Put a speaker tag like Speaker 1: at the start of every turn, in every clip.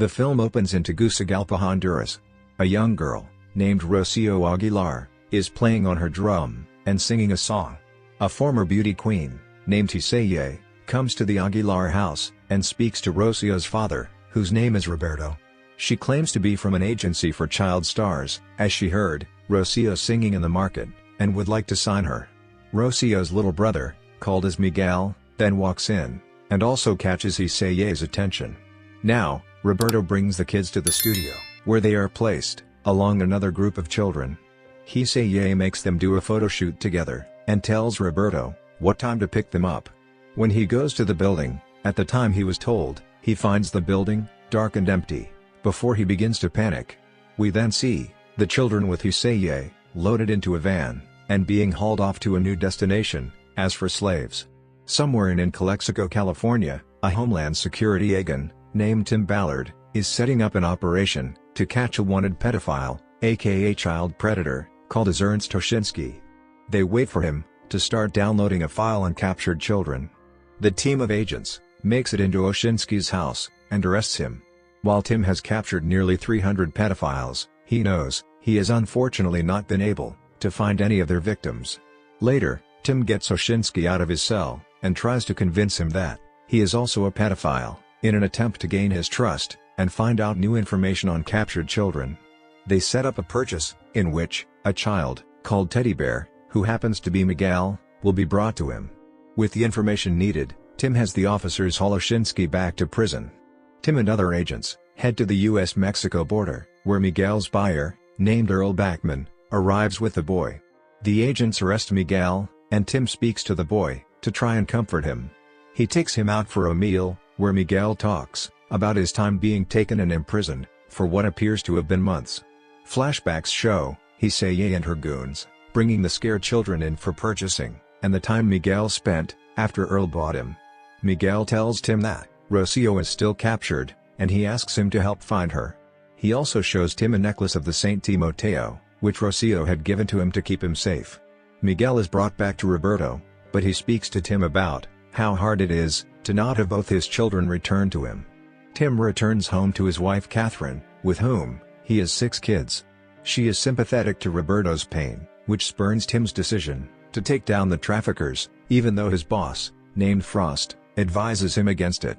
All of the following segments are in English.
Speaker 1: The film opens in Tegucigalpa, Honduras. A young girl, named Rocio Aguilar, is playing on her drum and singing a song. A former beauty queen, named Hiseye, comes to the Aguilar house and speaks to Rocio's father, whose name is Roberto. She claims to be from an agency for child stars, as she heard Rocio singing in the market, and would like to sign her. Rocio's little brother, called as Miguel, then walks in, and also catches Hiseye's attention. Now, Roberto brings the kids to the studio, where they are placed, along another group of children. Hiseye makes them do a photo shoot together, and tells Roberto what time to pick them up. When he goes to the building, at the time he was told, he finds the building dark and empty, before he begins to panic. We then see the children with Hiseye loaded into a van, and being hauled off to a new destination, as for slaves. Somewhere in Calexico, California, a Homeland Security agent, named Tim Ballard, is setting up an operation to catch a wanted pedophile, aka child predator, called as Ernst Oshinsky. They wait for him to start downloading a file on captured children. The team of agents makes it into Oshinsky's house and arrests him. While Tim has captured nearly 300 pedophiles, he knows he has unfortunately not been able to find any of their victims. Later, Tim gets Oshinsky out of his cell and tries to convince him that he is also a pedophile, in an attempt to gain his trust and find out new information on captured children. They set up a purchase, in which a child, called Teddy Bear, who happens to be Miguel, will be brought to him. With the information needed, Tim has the officers haul Oshinsky back to prison. Tim and other agents head to the US-Mexico border, where Miguel's buyer, named Earl Backman, arrives with the boy. The agents arrest Miguel, and Tim speaks to the boy to try and comfort him. He takes him out for a meal, where Miguel talks about his time being taken and imprisoned for what appears to have been months. Flashbacks show Hiseye and her goons bringing the scared children in for purchasing, and the time Miguel spent after Earl bought him. Miguel tells Tim that Rocio is still captured, and he asks him to help find her. He also shows Tim a necklace of the Saint Timoteo, which Rocio had given to him to keep him safe. Miguel is brought back to Roberto, but he speaks to Tim about how hard it is to not have both his children returned to him. Tim returns home to his wife Catherine, with whom he has 6 kids. She is sympathetic to Roberto's pain, which spurns Tim's decision to take down the traffickers, even though his boss, named Frost, advises him against it.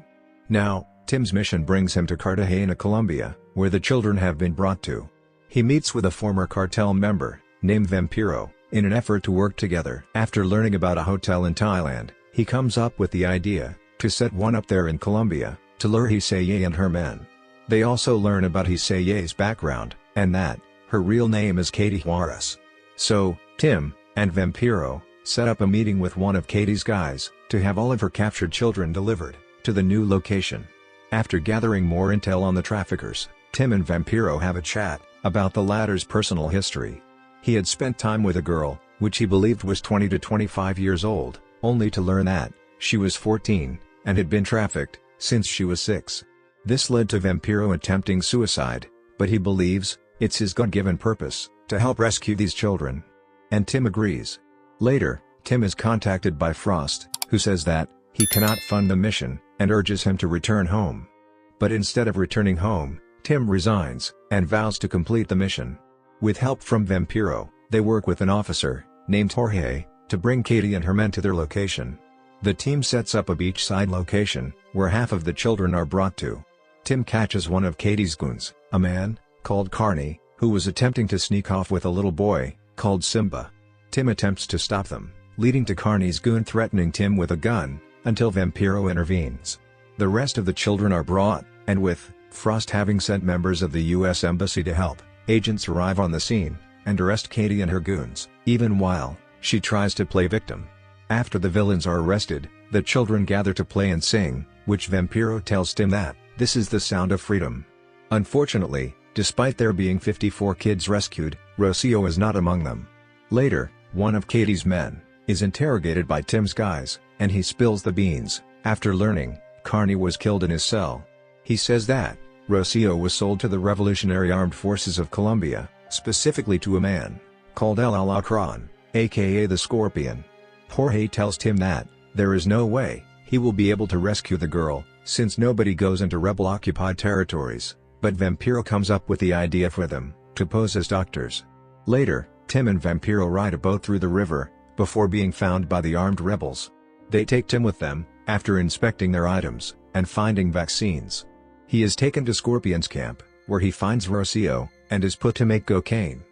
Speaker 1: Now, Tim's mission brings him to Cartagena, Colombia, where the children have been brought to. He meets with a former cartel member, named Vampiro, in an effort to work together. After learning about a hotel in Thailand, he comes up with the idea to set one up there in Colombia, to lure Hiseye and her men. They also learn about Hiseye's background, and that her real name is Katie Juarez. So, Tim and Vampiro set up a meeting with one of Katie's guys to have all of her captured children delivered to the new location. After gathering more intel on the traffickers, Tim and Vampiro have a chat about the latter's personal history. He had spent time with a girl, which he believed was 20 to 25 years old, only to learn that she was 14 and had been trafficked since she was 6. This led to Vampiro attempting suicide, but he believes it's his God-given purpose to help rescue these children. And Tim agrees. Later, Tim is contacted by Frost, who says that he cannot fund the mission and urges him to return home. But instead of returning home, Tim resigns and vows to complete the mission. With help from Vampiro, they work with an officer named Jorge to bring Katie and her men to their location. The team sets up a beachside location where half of the children are brought to. Tim catches one of Katie's goons, a man called Carney, who was attempting to sneak off with a little boy called Simba. Tim attempts to stop them, leading to Carney's goon threatening Tim with a gun, until Vampiro intervenes. The rest of the children are brought, and with Frost having sent members of the U.S. Embassy to help, agents arrive on the scene and arrest Katie and her goons, even while she tries to play victim. After the villains are arrested, the children gather to play and sing, which Vampiro tells Tim that this is the sound of freedom. Unfortunately, despite there being 54 kids rescued, Rocio is not among them. Later, one of Katie's men is interrogated by Tim's guys, and he spills the beans after learning Carney was killed in his cell. He says that Rocio was sold to the Revolutionary Armed Forces of Colombia, specifically to a man called El Alacrán, aka the Scorpion. Jorge tells Tim that there is no way he will be able to rescue the girl since nobody goes into rebel-occupied territories, but Vampiro comes up with the idea for them to pose as doctors. Later, Tim and Vampiro ride a boat through the river, before being found by the armed rebels. They take Tim with them, after inspecting their items, and finding vaccines. He is taken to Scorpion's camp, where he finds Rocio, and is put to make cocaine.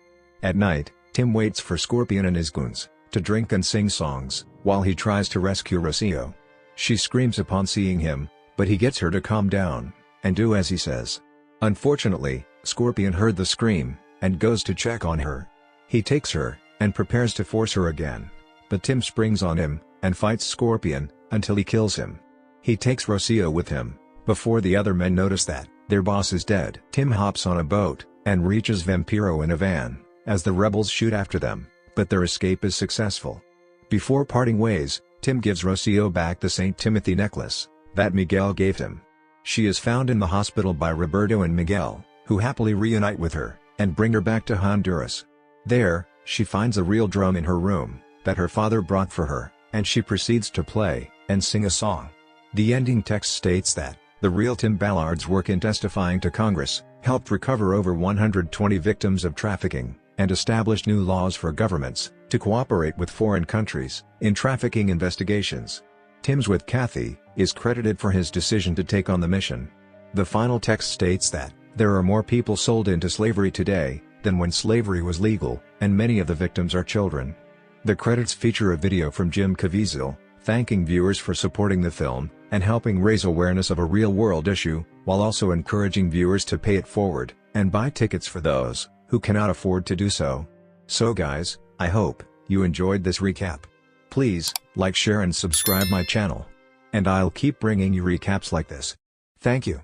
Speaker 1: At night, Tim waits for Scorpion and his goons to drink and sing songs, while he tries to rescue Rocio. She screams upon seeing him, but he gets her to calm down, and do as he says. Unfortunately, Scorpion heard the scream, and goes to check on her. He takes her, and prepares to force her again, but Tim springs on him, and fights Scorpion, until he kills him. He takes Rocio with him, before the other men notice that their boss is dead. Tim hops on a boat, and reaches Vampiro in a van, as the rebels shoot after them, but their escape is successful. Before parting ways, Tim gives Rocio back the St. Timothy necklace that Miguel gave him. She is found in the hospital by Roberto and Miguel, who happily reunite with her, and bring her back to Honduras. There, she finds a real drum in her room, that her father brought for her, and she proceeds to play and sing a song. The ending text states that the real Tim Ballard's work in testifying to Congress helped recover over 120 victims of trafficking, and established new laws for governments to cooperate with foreign countries in trafficking investigations. Tim's with Kathy is credited for his decision to take on the mission. The final text states that there are more people sold into slavery today than when slavery was legal, and many of the victims are children. The credits feature a video from Jim Caviezel, thanking viewers for supporting the film, and helping raise awareness of a real-world issue, while also encouraging viewers to pay it forward, and buy tickets for those who cannot afford to do so. So guys, I hope you enjoyed this recap. Please, like, share and subscribe my channel. And I'll keep bringing you recaps like this. Thank you.